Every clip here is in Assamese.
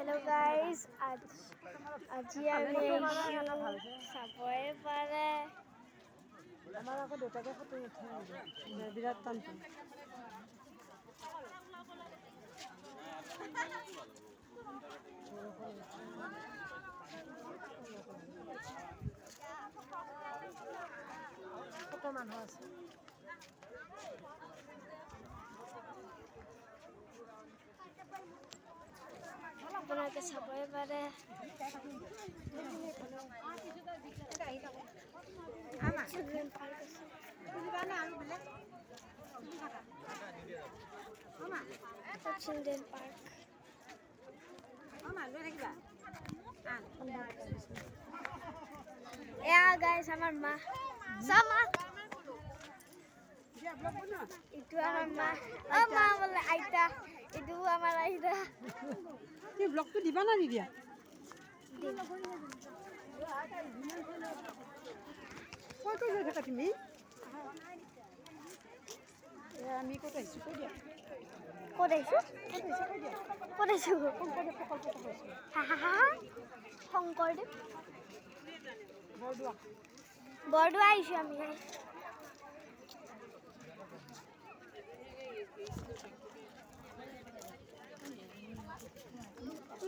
हेलो गाइस আজি আমি চাবই পাৰে আমাৰ আকৌ দেউতাকে ফটো উঠে বিৰাট টান পায়। ফটো মানুহ আছে। আপোনালোকে চাবই পাৰে চিলড্ৰেন পাৰ্ক আছে চিলড্ৰেন পাৰ্ক এয়া গাইছ আমাৰ মা চামা ইটো আমাৰ মা মা বলে আইতা ইটো আমাৰ আইতা তুমি ব্লগটো দিবা না নিদিয়া ক'ত গৈ থাকা তুমি আমি ক'ত আহিছোঁ কৈ দিয়া ক'ত আহিছোঁ শংকৰদেৱ বৰদোৱা আহিছোঁ আমি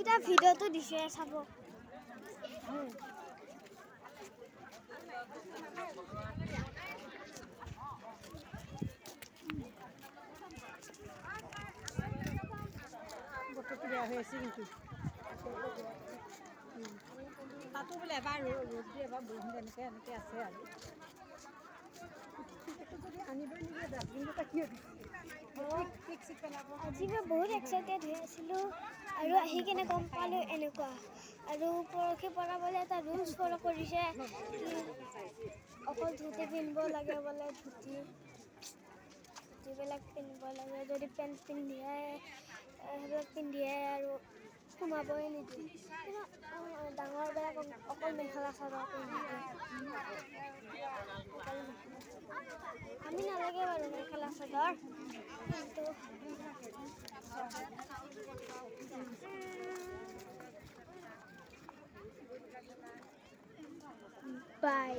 এটা ভিডিঅ'টো দিছে চাব বতৰটো বেয়া হৈ আছে কিন্তু তাতো বোলে এবাৰ ৰ'দ দিয়ে এবাৰ বৰষুণ দিয়ে এনেকৈ আছে আৰু আনিবই নিদিয়ে ডাষ্টবিনটো কি আজি মই বহুত এক্সাইটেড হৈ আছিলোঁ আৰু আহি কিনে গম পালোঁ এনেকুৱা আৰু পৰহি পৰা বোলে এটা ৰুলছ ফ'ল' কৰিছে অকল ধুতি পিন্ধিব লাগে বোলে ধুতিবিলাক পিন্ধিব লাগে যদি পেণ্ট পিন্ধিয়ে সেইবিলাক পিন্ধিয়ে আৰু সোমাবই নিদিয়ে ডাঙৰবিলাক অকল মেখেলা চাদৰ পিন্ধিছে আমি নালাগে বাৰু মেখেলা চাদৰ কিন্তু বাই